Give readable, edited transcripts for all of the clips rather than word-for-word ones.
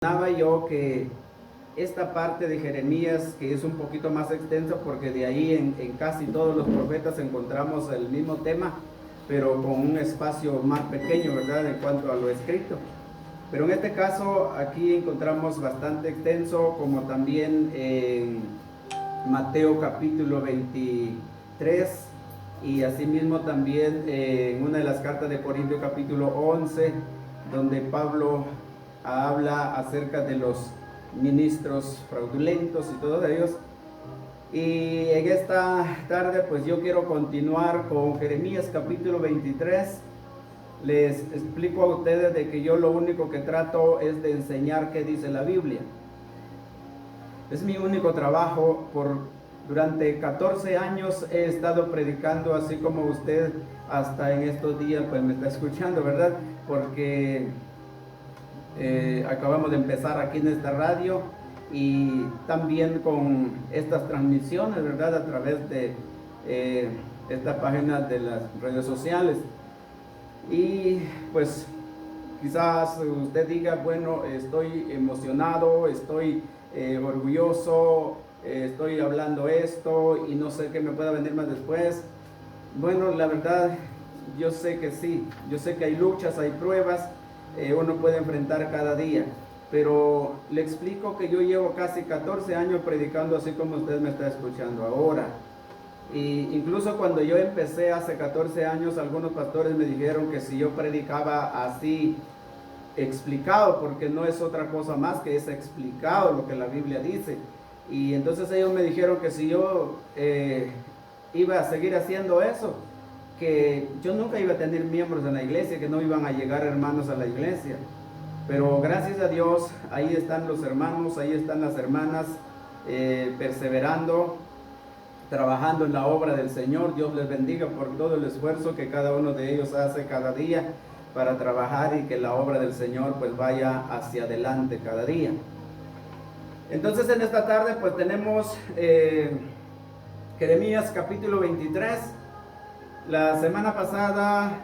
Mencionaba yo que esta parte de Jeremías, que es un poquito más extensa, porque de ahí en casi todos los profetas encontramos el mismo tema, pero con un espacio más pequeño, ¿verdad?, en cuanto a lo escrito. Pero en este caso, aquí encontramos bastante extenso, como también en Mateo capítulo 23, y asimismo también en una de las cartas de Corintios capítulo 11, donde Pablo habla acerca de los ministros fraudulentos y todos ellos. Y en esta tarde pues yo quiero continuar con Jeremías capítulo 23. Les explico a ustedes de que yo lo único que trato es de enseñar qué dice la Biblia. Es mi único trabajo. Durante 14 años he estado predicando, así como usted hasta en estos días pues me está escuchando, ¿verdad? Porque acabamos de empezar aquí en esta radio y también con estas transmisiones, ¿verdad?, a través de esta página de las redes sociales. Y pues quizás usted diga, bueno, estoy emocionado, estoy orgulloso, estoy hablando esto y no sé qué me pueda venir más después. Bueno, la verdad, yo sé que sí, yo sé que hay luchas, hay pruebas, uno puede enfrentar cada día, pero le explico que yo llevo casi 14 años predicando así como usted me está escuchando ahora. Y incluso cuando yo empecé hace 14 años, algunos pastores me dijeron que si yo predicaba así explicado, porque no es otra cosa más que es explicado lo que la Biblia dice. Y entonces ellos me dijeron que si yo iba a seguir haciendo eso, que yo nunca iba a tener miembros en la iglesia, que no iban a llegar hermanos a la iglesia. Pero gracias a Dios, ahí están los hermanos, ahí están las hermanas, perseverando, trabajando en la obra del Señor. Dios les bendiga por todo el esfuerzo que cada uno de ellos hace cada día para trabajar y que la obra del Señor pues vaya hacia adelante cada día. Entonces en esta tarde pues tenemos Jeremías capítulo 23. La semana pasada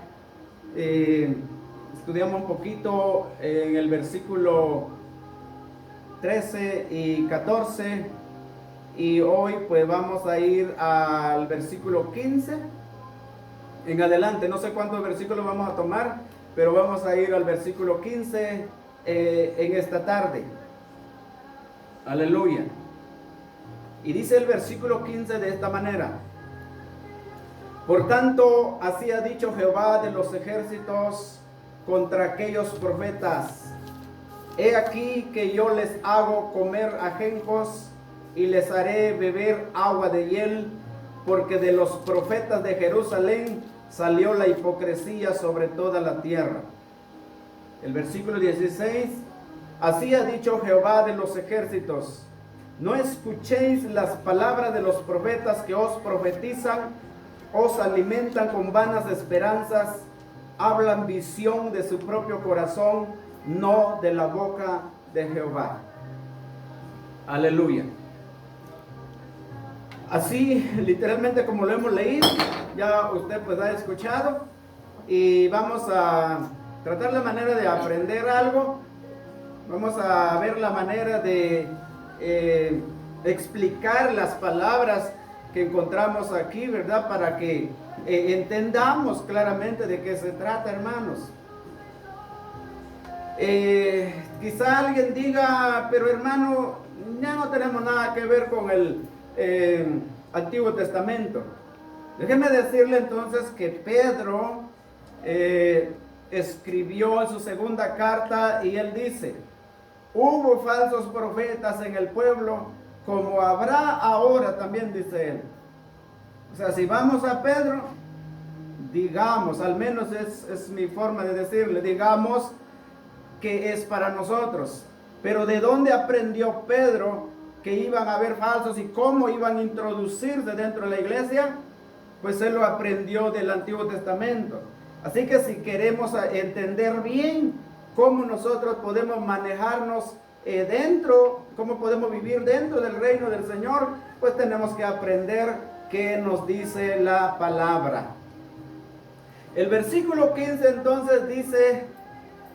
estudiamos un poquito en el versículo 13 y 14, y hoy pues vamos a ir al versículo 15 en adelante. No sé cuántos versículos vamos a tomar, pero vamos a ir al versículo 15 en esta tarde. Aleluya. Y dice el versículo 15 de esta manera: por tanto, así ha dicho Jehová de los ejércitos contra aquellos profetas: he aquí que yo les hago comer ajenjos y les haré beber agua de hiel, porque de los profetas de Jerusalén salió la hipocresía sobre toda la tierra. El versículo 16: así ha dicho Jehová de los ejércitos: no escuchéis las palabras de los profetas que os profetizan, os alimentan con vanas esperanzas, hablan visión de su propio corazón, no de la boca de Jehová. Aleluya. Así literalmente como lo hemos leído, ya usted pues ha escuchado, y vamos a tratar la manera de aprender algo. Vamos a ver la manera de explicar las palabras que encontramos aquí, ¿verdad?, para que entendamos claramente de qué se trata, hermanos. Quizá alguien diga, pero hermano, ya no tenemos nada que ver con el Antiguo Testamento. Déjeme decirle entonces que Pedro escribió en su segunda carta y él dice: hubo falsos profetas en el pueblo, como habrá ahora también, dice él. O sea, si vamos a Pedro, digamos, al menos es mi forma de decirle, digamos que es para nosotros. Pero ¿de dónde aprendió Pedro que iban a haber falsos y cómo iban a introducirse dentro de la iglesia? Pues él lo aprendió del Antiguo Testamento. Así que si queremos entender bien cómo nosotros podemos manejarnos dentro, cómo podemos vivir dentro del reino del Señor, pues tenemos que aprender qué nos dice la palabra. El versículo 15 entonces dice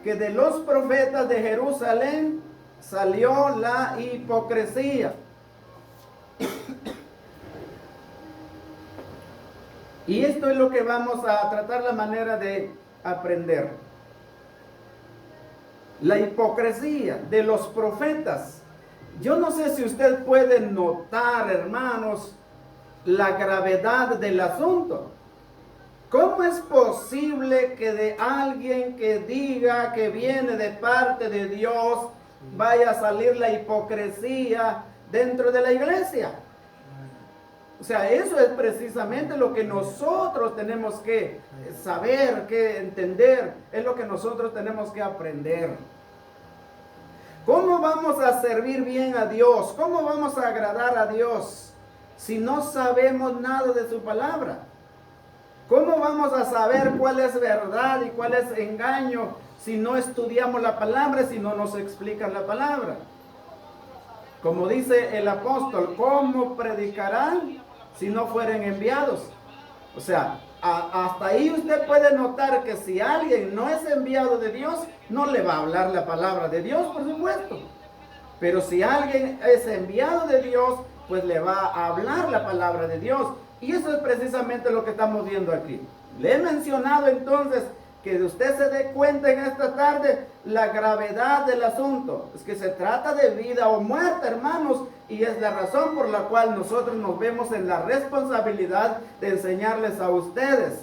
que de los profetas de Jerusalén salió la hipocresía. Y esto es lo que vamos a tratar la manera de aprender. La hipocresía de los profetas. Yo no sé si usted puede notar, hermanos, la gravedad del asunto. ¿Cómo es posible que de alguien que diga que viene de parte de Dios vaya a salir la hipocresía dentro de la iglesia? O sea, eso es precisamente lo que nosotros tenemos que saber, que entender, es lo que nosotros tenemos que aprender. ¿Cómo vamos a servir bien a Dios? ¿Cómo vamos a agradar a Dios si no sabemos nada de su palabra? ¿Cómo vamos a saber cuál es verdad y cuál es engaño si no estudiamos la palabra, si no nos explican la palabra? Como dice el apóstol, ¿cómo predicarán si no fueren enviados? O sea, hasta ahí usted puede notar que si alguien no es enviado de Dios, no le va a hablar la palabra de Dios, por supuesto. Pero si alguien es enviado de Dios, pues le va a hablar la palabra de Dios. Y eso es precisamente lo que estamos viendo aquí. Le he mencionado entonces que usted se dé cuenta en esta tarde la gravedad del asunto. Es que se trata de vida o muerte, hermanos, y es la razón por la cual nosotros nos vemos en la responsabilidad de enseñarles a ustedes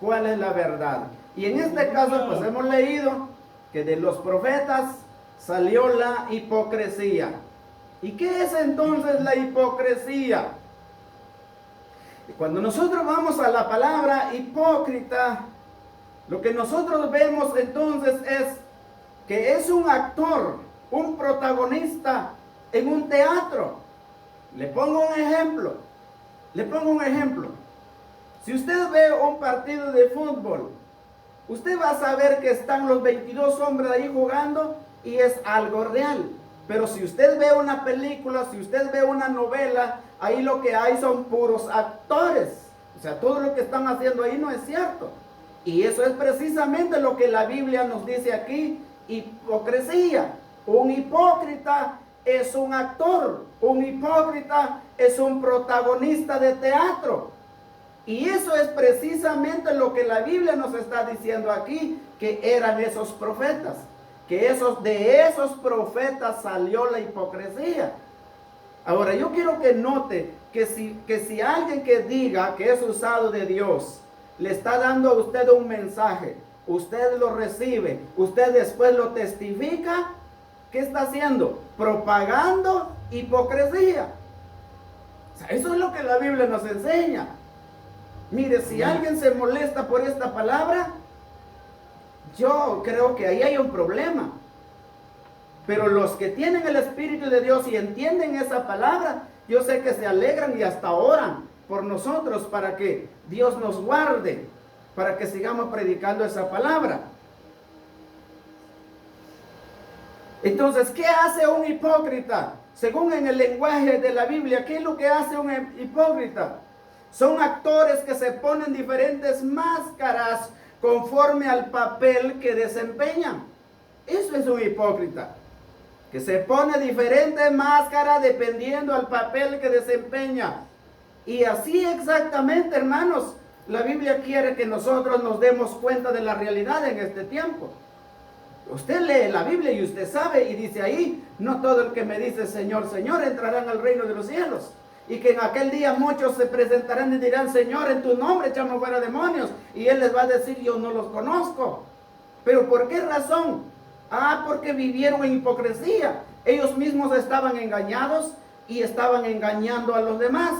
cuál es la verdad. Y en este caso, pues hemos leído que de los profetas salió la hipocresía. ¿Y qué es entonces la hipocresía? Cuando nosotros vamos a la palabra hipócrita, lo que nosotros vemos entonces es que es un actor, un protagonista en un teatro. Le pongo un ejemplo. Si usted ve un partido de fútbol, usted va a saber que están los 22 hombres ahí jugando y es algo real. Pero si usted ve una película, si usted ve una novela, ahí lo que hay son puros actores. O sea, todo lo que están haciendo ahí no es cierto. Y eso es precisamente lo que la Biblia nos dice aquí, hipocresía. Un hipócrita es un actor, un hipócrita es un protagonista de teatro. Y eso es precisamente lo que la Biblia nos está diciendo aquí, que eran esos profetas. Que de esos profetas salió la hipocresía. Ahora, yo quiero que note que si alguien que diga que es usado de Dios, le está dando a usted un mensaje, usted lo recibe, usted después lo testifica, ¿qué está haciendo? Propagando hipocresía. O sea, eso es lo que la Biblia nos enseña. Mire, si alguien se molesta por esta palabra, yo creo que ahí hay un problema. Pero los que tienen el Espíritu de Dios y entienden esa palabra, yo sé que se alegran y hasta oran por nosotros para que Dios nos guarde, para que sigamos predicando esa palabra. Entonces, ¿qué hace un hipócrita? Según en el lenguaje de la Biblia, ¿qué es lo que hace un hipócrita? Son actores que se ponen diferentes máscaras conforme al papel que desempeñan. Eso es un hipócrita, que se pone diferente máscara dependiendo al papel que desempeña. Y así exactamente, hermanos, la Biblia quiere que nosotros nos demos cuenta de la realidad en este tiempo. Usted lee la Biblia y usted sabe, y dice ahí, no todo el que me dice Señor, Señor entrarán al reino de los cielos. Y que en aquel día muchos se presentarán y dirán, Señor, en tu nombre echamos fuera demonios. Y Él les va a decir, yo no los conozco. ¿Pero por qué razón? Porque vivieron en hipocresía. Ellos mismos estaban engañados y estaban engañando a los demás.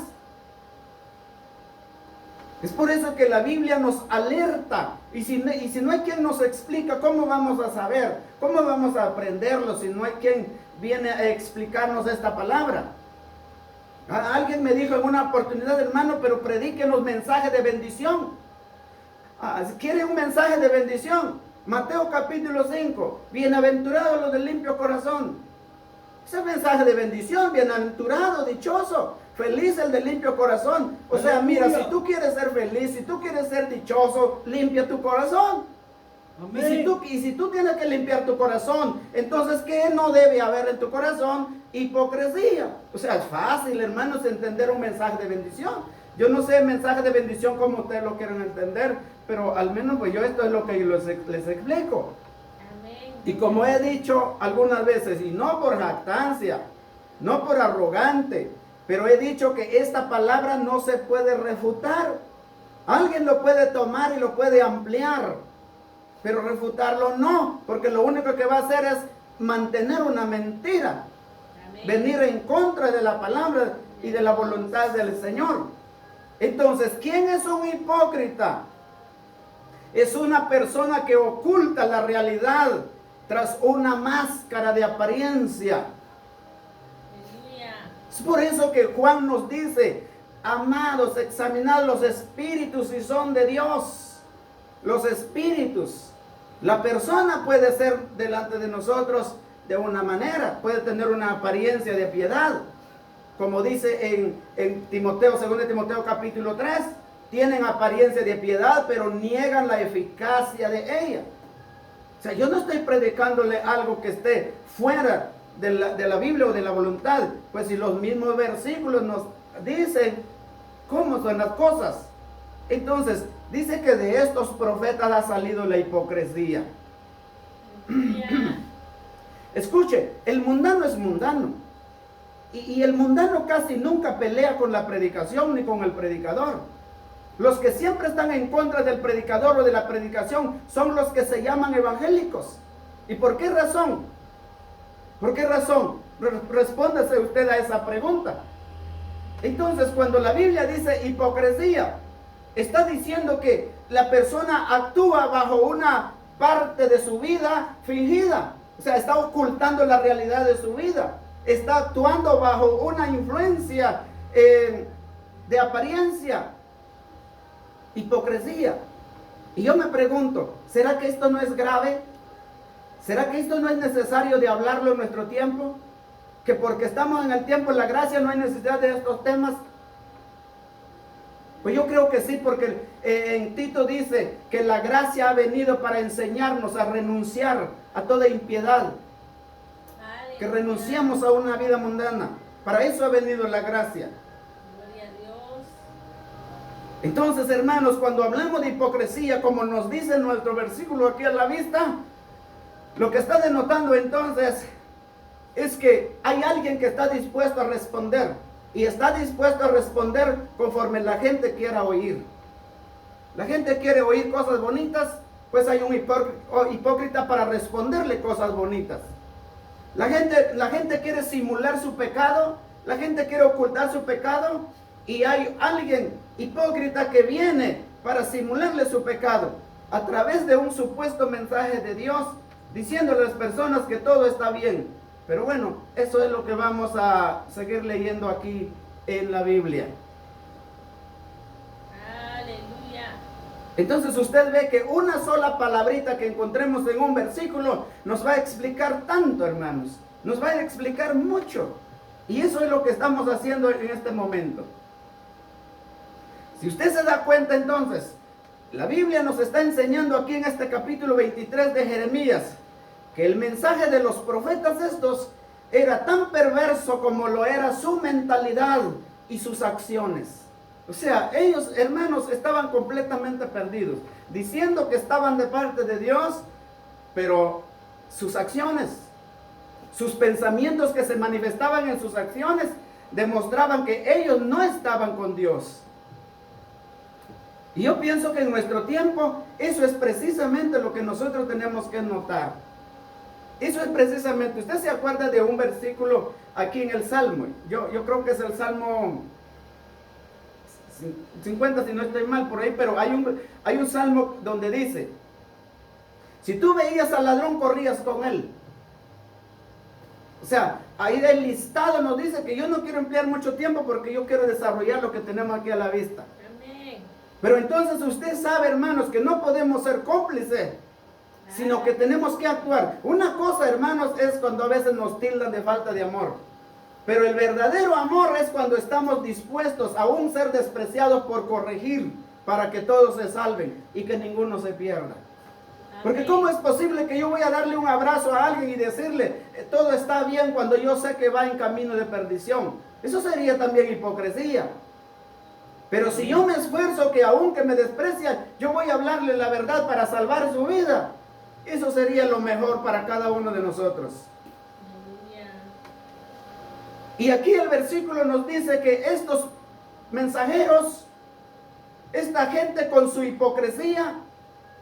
Es por eso que la Biblia nos alerta. Y si no hay quien nos explica, ¿cómo vamos a saber? ¿Cómo vamos a aprenderlo si no hay quien viene a explicarnos esta palabra? Alguien me dijo en una oportunidad, hermano, pero prediquen los mensajes de bendición. Si quieren un mensaje de bendición, Mateo capítulo 5, bienaventurados los del limpio corazón. Ese mensaje de bendición, bienaventurado, dichoso, feliz el del limpio corazón. O sea, mira, si tú quieres ser feliz, si tú quieres ser dichoso, limpia tu corazón. Y si tú tienes que limpiar tu corazón, entonces ¿qué no debe haber en tu corazón? Hipocresía. O sea, es fácil, hermanos, entender un mensaje de bendición. Yo no sé mensaje de bendición como ustedes lo quieren entender, pero al menos pues yo esto es lo que les explico. Amén. Y como he dicho algunas veces, y no por jactancia, no por arrogante, pero he dicho que esta palabra no se puede refutar. Alguien lo puede tomar y lo puede ampliar, pero refutarlo no, porque lo único que va a hacer es mantener una mentira. Amén. Venir en contra de la palabra y de la voluntad del Señor. Entonces, ¿quién es un hipócrita? Es una persona que oculta la realidad tras una máscara de apariencia. Es por eso que Juan nos dice, amados, examinad los espíritus si son de Dios. Los espíritus. La persona puede ser delante de nosotros de una manera, puede tener una apariencia de piedad. Como dice en Timoteo, 2 Timoteo capítulo 3, tienen apariencia de piedad, pero niegan la eficacia de ella. O sea, yo no estoy predicándole algo que esté fuera de la Biblia o de la voluntad, pues si los mismos versículos nos dicen cómo son las cosas. Entonces, dice que de estos profetas ha salido la hipocresía. Escuche, el mundano es mundano. Y el mundano casi nunca pelea con la predicación ni con el predicador. Los que siempre están en contra del predicador o de la predicación son los que se llaman evangélicos. ¿Y por qué razón? ¿Por qué razón? Respóndase usted a esa pregunta. Entonces, cuando la Biblia dice hipocresía, está diciendo que la persona actúa bajo una parte de su vida fingida. O sea, está ocultando la realidad de su vida. Está actuando bajo una influencia de apariencia. Hipocresía. Y yo me pregunto, ¿será que esto no es grave? ¿Será que esto no es necesario de hablarlo en nuestro tiempo? Que porque estamos en el tiempo de la gracia no hay necesidad de estos temas. Pues yo creo que sí, porque en Tito dice que la gracia ha venido para enseñarnos a renunciar a toda impiedad. Que renunciamos a una vida mundana. Para eso ha venido la gracia. Gloria a Dios. Entonces, hermanos, cuando hablamos de hipocresía, como nos dice nuestro versículo aquí a la vista, lo que está denotando entonces es que hay alguien que está dispuesto a responder. Y está dispuesto a responder conforme la gente quiera oír. La gente quiere oír cosas bonitas, pues hay un hipócrita para responderle cosas bonitas. La gente quiere simular su pecado, la gente quiere ocultar su pecado, y hay alguien hipócrita que viene para simularle su pecado a través de un supuesto mensaje de Dios, diciéndole a las personas que todo está bien. Pero bueno, eso es lo que vamos a seguir leyendo aquí en la Biblia. Aleluya. Entonces usted ve que una sola palabrita que encontremos en un versículo nos va a explicar tanto, hermanos. Nos va a explicar mucho. Y eso es lo que estamos haciendo en este momento. Si usted se da cuenta entonces, la Biblia nos está enseñando aquí en este capítulo 23 de Jeremías, que el mensaje de los profetas estos era tan perverso como lo era su mentalidad y sus acciones. O sea, ellos, hermanos, estaban completamente perdidos, diciendo que estaban de parte de Dios, pero sus acciones, sus pensamientos que se manifestaban en sus acciones, demostraban que ellos no estaban con Dios. Y yo pienso que en nuestro tiempo, eso es precisamente lo que nosotros tenemos que notar. Eso es precisamente, usted se acuerda de un versículo aquí en el Salmo, yo creo que es el Salmo 50 si no estoy mal por ahí, pero hay un Salmo donde dice, si tú veías al ladrón corrías con él. O sea, ahí el listado nos dice que yo no quiero emplear mucho tiempo porque yo quiero desarrollar lo que tenemos aquí a la vista. Amén. Pero entonces usted sabe, hermanos, que no podemos ser cómplices, sino que tenemos que actuar. Una cosa, hermanos, es cuando a veces nos tildan de falta de amor. Pero el verdadero amor es cuando estamos dispuestos a aún ser despreciados por corregir, para que todos se salven y que ninguno se pierda. Porque ¿cómo es posible que yo voy a darle un abrazo a alguien y decirle todo está bien cuando yo sé que va en camino de perdición? Eso sería también hipocresía. Pero si yo me esfuerzo que aunque me desprecia, yo voy a hablarle la verdad para salvar su vida, eso sería lo mejor para cada uno de nosotros. Y aquí el versículo nos dice que estos mensajeros, esta gente con su hipocresía,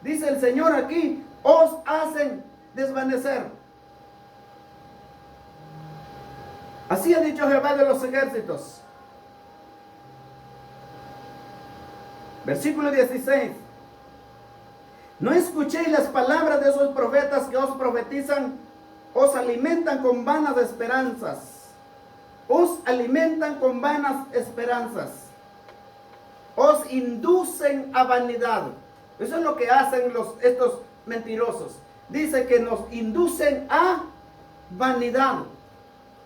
dice el Señor aquí, os hacen desvanecer. Así ha dicho Jehová de los ejércitos. Versículo 16. No escuchéis las palabras de esos profetas que os profetizan, os alimentan con vanas esperanzas. Os alimentan con vanas esperanzas. Os inducen a vanidad. Eso es lo que hacen estos mentirosos. Dice que nos inducen a vanidad.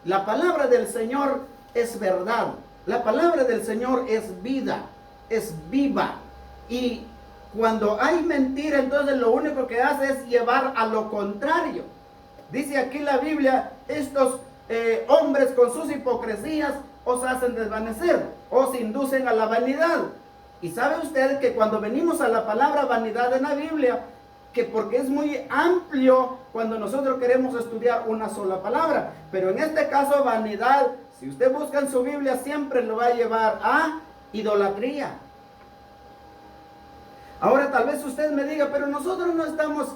La palabra del Señor es verdad. La palabra del Señor es vida, es viva. Y cuando hay mentira, entonces lo único que hace es llevar a lo contrario. Dice aquí la Biblia, estos hombres con sus hipocresías os hacen desvanecer, os inducen a la vanidad. Y sabe usted que cuando venimos a la palabra vanidad en la Biblia, que porque es muy amplio cuando nosotros queremos estudiar una sola palabra, pero en este caso vanidad, si usted busca en su Biblia, siempre lo va a llevar a idolatría. Ahora tal vez usted me diga, pero nosotros no estamos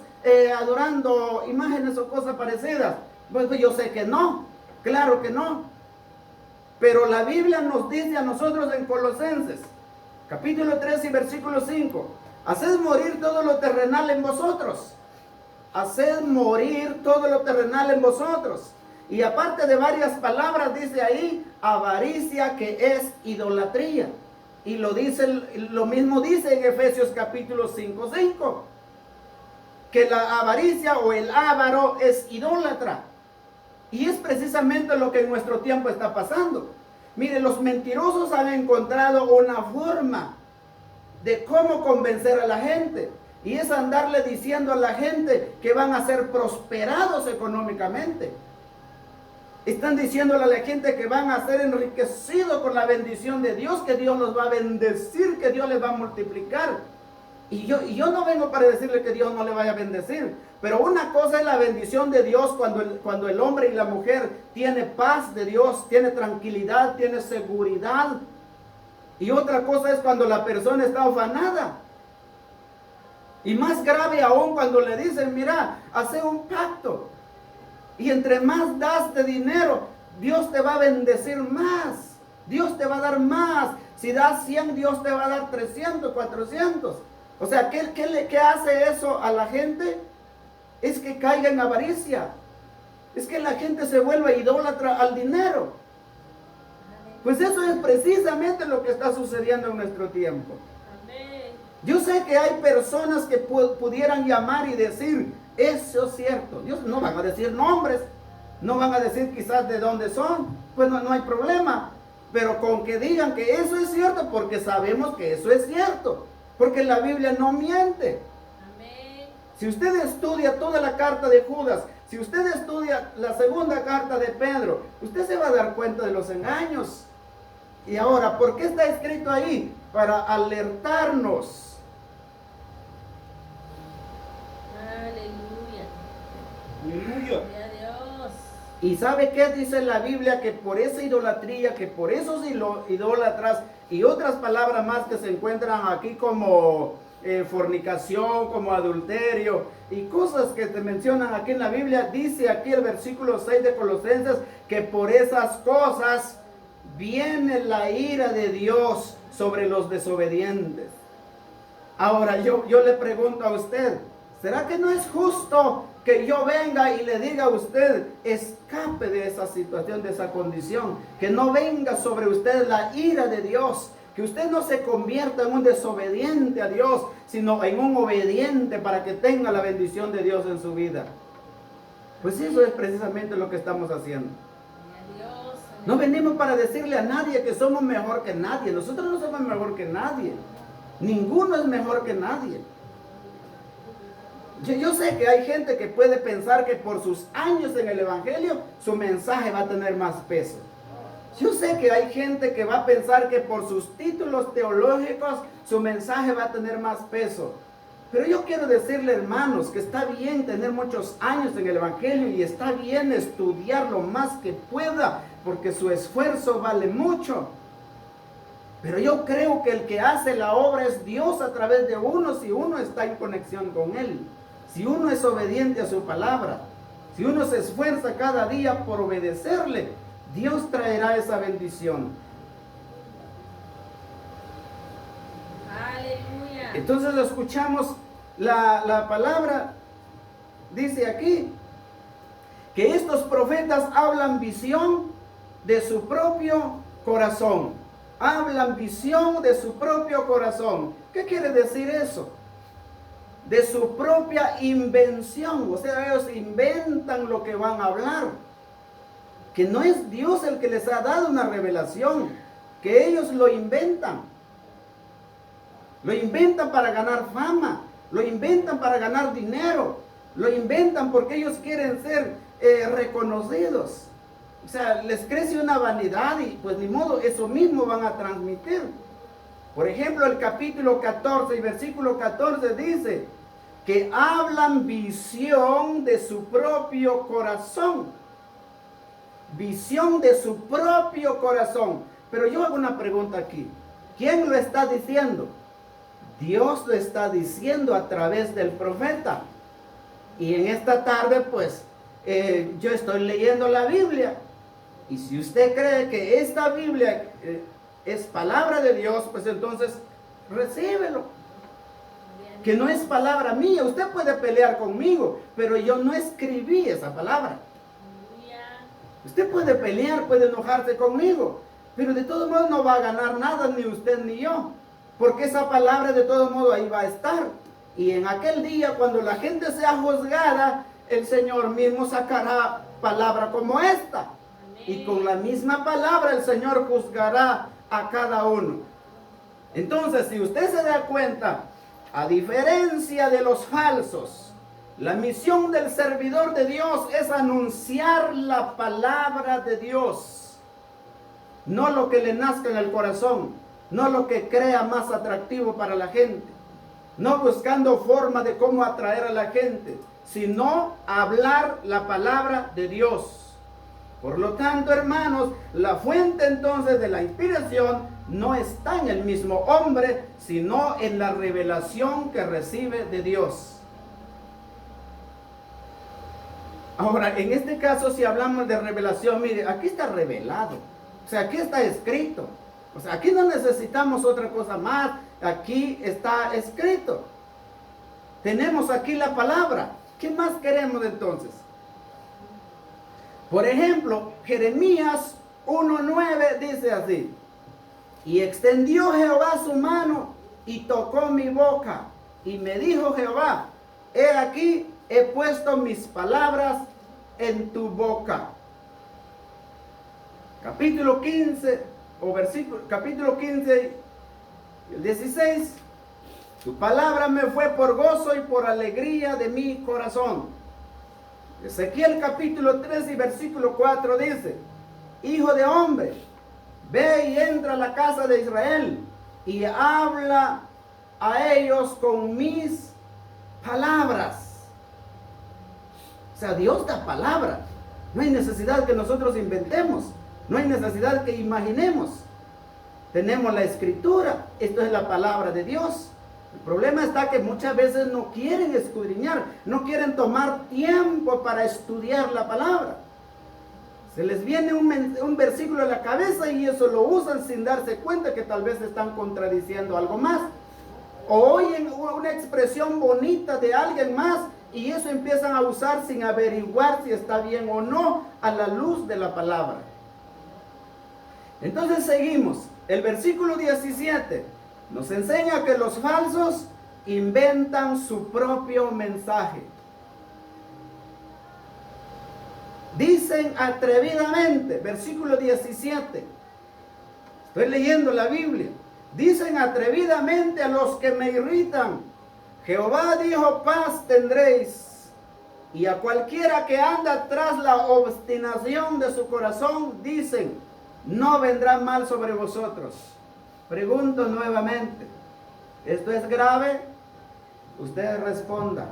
adorando imágenes o cosas parecidas. Pues yo sé que no, claro que no. Pero la Biblia nos dice a nosotros en Colosenses, capítulo 3 y versículo 5, haced morir todo lo terrenal en vosotros. Haced morir todo lo terrenal en vosotros. Y aparte de varias palabras dice ahí, avaricia, que es idolatría. Y lo mismo dice en Efesios capítulo 5:5, que la avaricia o el avaro es idólatra. Y es precisamente lo que en nuestro tiempo está pasando. Mire, los mentirosos han encontrado una forma de cómo convencer a la gente. Y es andarle diciendo a la gente que van a ser prosperados económicamente. Están diciéndole a la gente que van a ser enriquecidos con la bendición de Dios, que Dios los va a bendecir, que Dios les va a multiplicar. Y yo no vengo para decirle que Dios no le vaya a bendecir. Pero una cosa es la bendición de Dios cuando el hombre y la mujer tiene paz de Dios, tiene tranquilidad, tiene seguridad. Y otra cosa es cuando la persona está afanada. Y más grave aún cuando le dicen, mira, hace un pacto. Y entre más das de dinero, Dios te va a bendecir más. Dios te va a dar más. Si das 100, Dios te va a dar 300, 400. O sea, ¿qué hace eso a la gente? Es que caiga en avaricia. Es que la gente se vuelve idólatra al dinero. Pues eso es precisamente lo que está sucediendo en nuestro tiempo. Yo sé que hay personas que pudieran llamar y decir, eso es cierto. Dios no van a decir nombres, no van a decir quizás de dónde son, pues no hay problema. Pero con que digan que eso es cierto, porque sabemos que eso es cierto. Porque la Biblia no miente. Amén. Si usted estudia toda la carta de Judas, si usted estudia la segunda carta de Pedro, usted se va a dar cuenta de los engaños. Y ahora, ¿por qué está escrito ahí? Para alertarnos. Aleluya. ¿Y sabe qué dice la Biblia? Que por esa idolatría, que por esos idólatras y otras palabras más que se encuentran aquí como fornicación, como adulterio y cosas que te mencionan aquí en la Biblia, dice aquí el versículo 6 de Colosenses que por esas cosas viene la ira de Dios sobre los desobedientes. Ahora yo le pregunto a usted, ¿será que no es justo que yo venga y le diga a usted, escape de esa situación, de esa condición, que no venga sobre usted la ira de Dios, que usted no se convierta en un desobediente a Dios, sino en un obediente para que tenga la bendición de Dios en su vida? Pues eso es precisamente lo que estamos haciendo. No venimos para decirle a nadie que somos mejor que nadie. Nosotros no somos mejor que nadie. Ninguno es mejor que nadie. Yo sé que hay gente que puede pensar que por sus años en el Evangelio, su mensaje va a tener más peso. Yo sé que hay gente que va a pensar que por sus títulos teológicos, su mensaje va a tener más peso. Pero yo quiero decirle, hermanos, que está bien tener muchos años en el Evangelio y está bien estudiar lo más que pueda, porque su esfuerzo vale mucho. Pero yo creo que el que hace la obra es Dios a través de uno, si uno está en conexión con Él. Si uno es obediente a su palabra, si uno se esfuerza cada día por obedecerle, Dios traerá esa bendición. Aleluya. Entonces escuchamos la palabra, dice aquí, que estos profetas hablan visión de su propio corazón. Hablan visión de su propio corazón. ¿Qué quiere decir eso? De su propia invención. O sea, ellos inventan lo que van a hablar. Que no es Dios el que les ha dado una revelación, que ellos lo inventan. Lo inventan para ganar fama, lo inventan para ganar dinero, lo inventan porque ellos quieren ser reconocidos. O sea, les crece una vanidad y pues ni modo, eso mismo van a transmitir. Por ejemplo, el capítulo 14 y versículo 14 dice que hablan visión de su propio corazón. Visión de su propio corazón. Pero yo hago una pregunta aquí. ¿Quién lo está diciendo? Dios lo está diciendo a través del profeta. Y en esta tarde, pues, yo estoy leyendo la Biblia. Y si usted cree que esta Biblia es palabra de Dios, pues entonces recíbelo. Que no es palabra mía. Usted puede pelear conmigo, pero yo no escribí esa palabra. Usted puede pelear, puede enojarse conmigo, pero de todos modos no va a ganar nada, ni usted ni yo. Porque esa palabra de todo modo ahí va a estar. Y en aquel día, cuando la gente sea juzgada, el Señor mismo sacará palabra como esta. Amén. Y con la misma palabra el Señor juzgará a cada uno. Entonces, si usted se da cuenta, a diferencia de los falsos, la misión del servidor de Dios es anunciar la palabra de Dios. No lo que le nazca en el corazón. No lo que crea más atractivo para la gente. No buscando forma de cómo atraer a la gente, sino hablar la palabra de Dios. Por lo tanto, hermanos, la fuente entonces de la inspiración no está en el mismo hombre, sino en la revelación que recibe de Dios. Ahora, en este caso, si hablamos de revelación, mire, aquí está revelado. O sea, aquí está escrito. O sea, aquí no necesitamos otra cosa más. Aquí está escrito. Tenemos aquí la palabra. ¿Qué más queremos entonces? Por ejemplo, Jeremías 1:9 dice así: y extendió Jehová su mano y tocó mi boca. Y me dijo Jehová: he aquí, he puesto mis palabras en tu boca. Capítulo 15, o versículo, capítulo 15, el 16. Tu palabra me fue por gozo y por alegría de mi corazón. Ezequiel capítulo 3 y versículo 4 dice: hijo de hombre, ve y entra a la casa de Israel y habla a ellos con mis palabras. O sea, Dios da palabra. No hay necesidad que nosotros inventemos. No hay necesidad que imaginemos. Tenemos la escritura. Esto es la palabra de Dios. El problema está que muchas veces no quieren escudriñar. No quieren tomar tiempo para estudiar la palabra. Se les viene un versículo a la cabeza y eso lo usan sin darse cuenta que tal vez están contradiciendo algo más. O oyen una expresión bonita de alguien más y eso empiezan a usar sin averiguar si está bien o no a la luz de la palabra. Entonces seguimos. El versículo 17 nos enseña que los falsos inventan su propio mensaje. Dicen atrevidamente, versículo 17. Estoy leyendo la Biblia. Dicen atrevidamente a los que me irritan: Jehová dijo, paz tendréis. Y a cualquiera que anda tras la obstinación de su corazón, dicen, no vendrá mal sobre vosotros. Pregunto nuevamente, ¿esto es grave? Usted responda.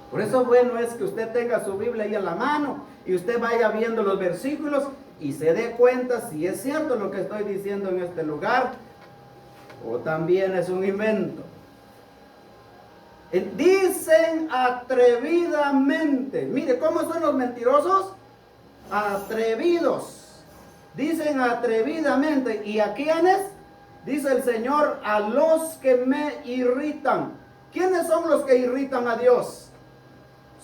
Por eso bueno es que usted tenga su Biblia ahí a la mano y usted vaya viendo los versículos y se dé cuenta si es cierto lo que estoy diciendo en este lugar o también es un invento. Dicen atrevidamente. Mire, ¿cómo son los mentirosos? Atrevidos. Dicen atrevidamente. ¿Y a quiénes? Dice el Señor, a los que me irritan. ¿Quiénes son los que irritan a Dios?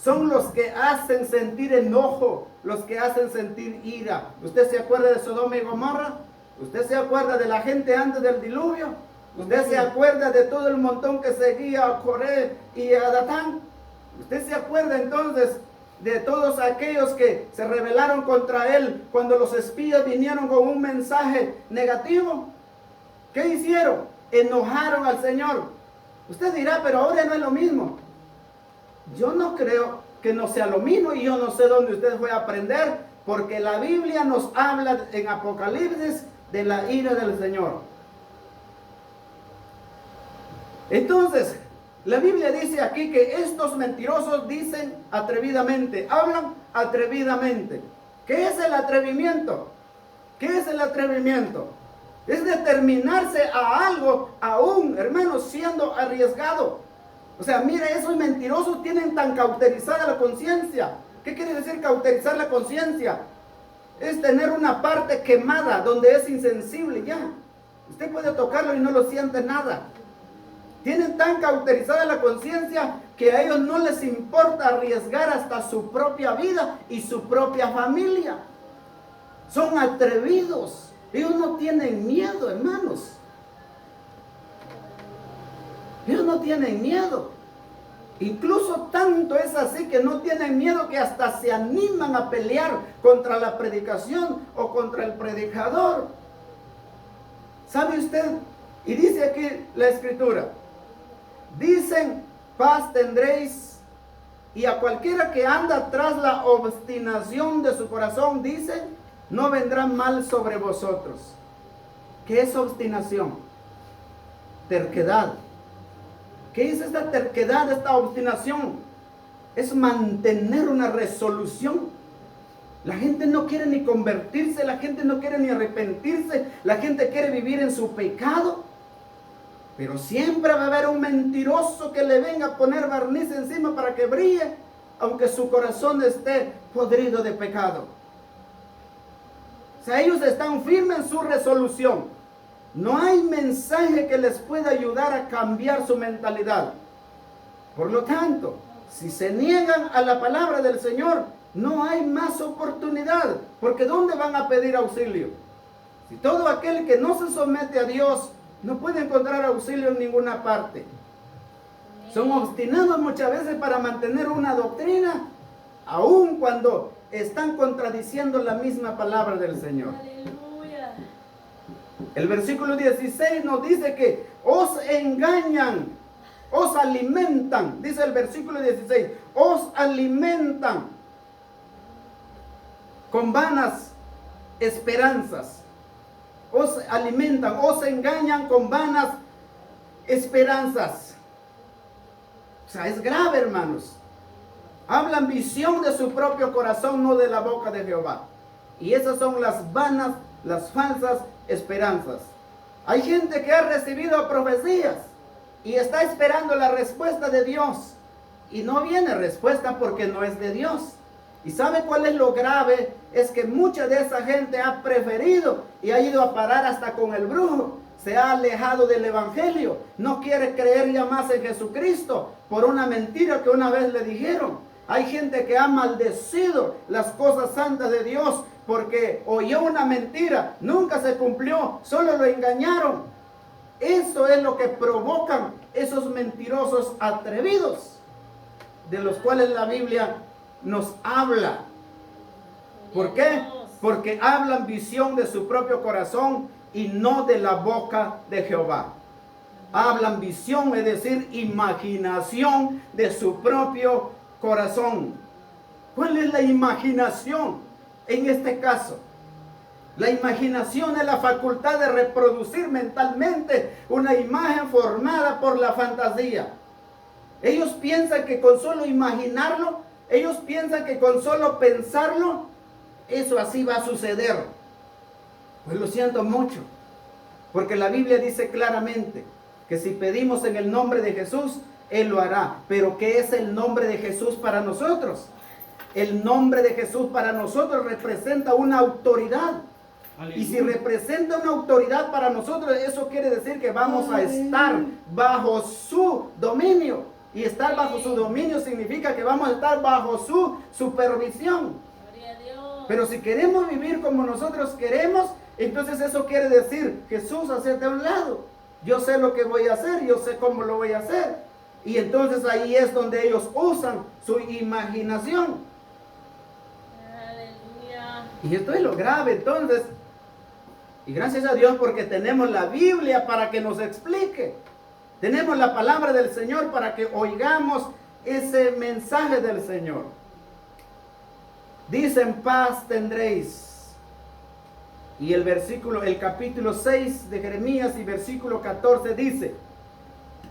Son los que hacen sentir enojo, los que hacen sentir ira. ¿Usted se acuerda de Sodoma y Gomorra? ¿Usted se acuerda de la gente antes del diluvio? ¿Usted se acuerda de todo el montón que seguía a Coré y a Datán? ¿Usted se acuerda entonces de todos aquellos que se rebelaron contra él cuando los espías vinieron con un mensaje negativo? ¿Qué hicieron? Enojaron al Señor. Usted dirá, pero ahora no es lo mismo. Yo no creo que no sea lo mismo y yo no sé dónde usted fue a aprender, porque la Biblia nos habla en Apocalipsis de la ira del Señor. Entonces, la Biblia dice aquí que estos mentirosos dicen atrevidamente, hablan atrevidamente. ¿Qué es el atrevimiento? ¿Qué es el atrevimiento? Es determinarse a algo, aún, hermanos, siendo arriesgado. O sea, mire, esos mentirosos tienen tan cauterizada la conciencia. ¿Qué quiere decir cauterizar la conciencia? Es tener una parte quemada donde es insensible ya. Usted puede tocarlo y no lo siente nada. Tienen tan cauterizada la conciencia que a ellos no les importa arriesgar hasta su propia vida y su propia familia. Son atrevidos. Ellos no tienen miedo, hermanos. Ellos no tienen miedo. Incluso tanto es así que no tienen miedo que hasta se animan a pelear contra la predicación o contra el predicador. ¿Sabe usted? Y dice aquí la escritura. Dicen, paz tendréis, y a cualquiera que anda tras la obstinación de su corazón, dicen, no vendrá mal sobre vosotros. ¿Qué es obstinación? Terquedad. ¿Qué es esta terquedad, esta obstinación? Es mantener una resolución. La gente no quiere ni convertirse, la gente no quiere ni arrepentirse, la gente quiere vivir en su pecado. Pero siempre va a haber un mentiroso que le venga a poner barniz encima para que brille, aunque su corazón esté podrido de pecado. O sea, ellos están firmes en su resolución. No hay mensaje que les pueda ayudar a cambiar su mentalidad. Por lo tanto, si se niegan a la palabra del Señor, no hay más oportunidad. Porque ¿dónde van a pedir auxilio? Si todo aquel que no se somete a Dios no puede encontrar auxilio en ninguna parte. Son obstinados muchas veces para mantener una doctrina, aun cuando están contradiciendo la misma palabra del Señor. Aleluya. El versículo 16 nos dice que os engañan, os alimentan, dice el versículo 16, os alimentan con vanas esperanzas. Os alimentan, os engañan con vanas esperanzas. O sea, es grave, hermanos. Hablan visión de su propio corazón, no de la boca de Jehová. Y esas son las vanas, las falsas esperanzas. Hay gente que ha recibido profecías y está esperando la respuesta de Dios. Y no viene respuesta porque no es de Dios. ¿Y sabe cuál es lo grave? Es que mucha de esa gente ha preferido y ha ido a parar hasta con el brujo. Se ha alejado del evangelio. No quiere creer ya más en Jesucristo por una mentira que una vez le dijeron. Hay gente que ha maldecido las cosas santas de Dios porque oyó una mentira, nunca se cumplió, solo lo engañaron. Eso es lo que provocan esos mentirosos atrevidos, de los cuales la Biblia nos habla. ¿Por qué? Porque hablan visión de su propio corazón y no de la boca de Jehová. Hablan visión, es decir, imaginación de su propio corazón. ¿Cuál es la imaginación en este caso? La imaginación es la facultad de reproducir mentalmente una imagen formada por la fantasía. Ellos piensan que con solo imaginarlo, ellos piensan que con solo pensarlo, eso así va a suceder. Pues lo siento mucho, porque la Biblia dice claramente que si pedimos en el nombre de Jesús, Él lo hará. Pero ¿qué es el nombre de Jesús para nosotros? El nombre de Jesús para nosotros representa una autoridad. Y si representa una autoridad para nosotros, eso quiere decir que vamos a estar bajo su dominio. Y estar bajo su dominio significa que vamos a estar bajo su supervisión. Pero si queremos vivir como nosotros queremos, entonces eso quiere decir, Jesús, hacete a un lado. Yo sé lo que voy a hacer, yo sé cómo lo voy a hacer. Y entonces ahí es donde ellos usan su imaginación. Aleluya. Y esto es lo grave, entonces. Y gracias a Dios porque tenemos la Biblia para que nos explique. Tenemos la palabra del Señor para que oigamos ese mensaje del Señor. Dicen, paz tendréis. Y el capítulo 6 de Jeremías y versículo 14 dice,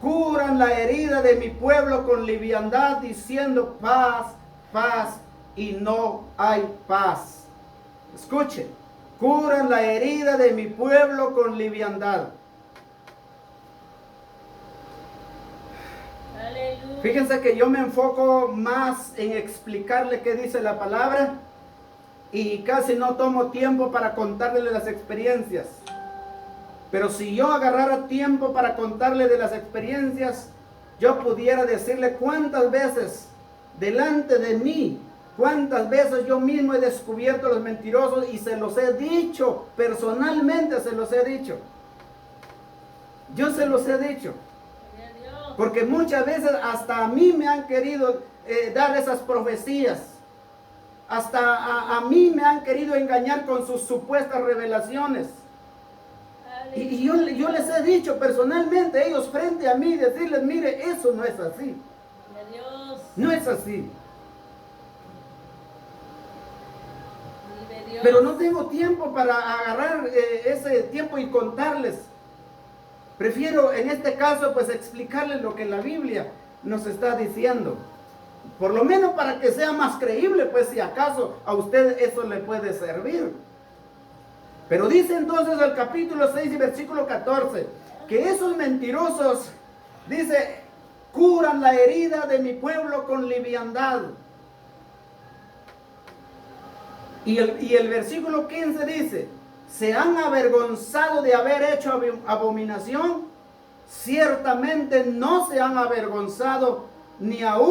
curan la herida de mi pueblo con liviandad, diciendo paz, paz, y no hay paz. Escuchen, curan la herida de mi pueblo con liviandad. Aleluya. Fíjense que yo me enfoco más en explicarle qué dice la palabra y casi no tomo tiempo para contarle las experiencias. Pero si yo agarrara tiempo para contarle de las experiencias, yo pudiera decirle cuántas veces delante de mí, cuántas veces yo mismo he descubierto a los mentirosos y se los he dicho, personalmente se los he dicho. Yo se los he dicho. Porque muchas veces hasta a mí me han querido dar esas profecías. Hasta a mí me han querido engañar con sus supuestas revelaciones. Y yo les he dicho personalmente, ellos frente a mí, decirles, mire, eso no es así. No es así. Pero no tengo tiempo para agarrar ese tiempo y contarles. Prefiero en este caso pues explicarles lo que la Biblia nos está diciendo. Por lo menos para que sea más creíble, pues si acaso a usted eso le puede servir. Pero dice entonces el capítulo 6 y versículo 14, que esos mentirosos, dice, curan la herida de mi pueblo con liviandad. Y el versículo 15 dice, se han avergonzado de haber hecho abominación, ciertamente no se han avergonzado ni aún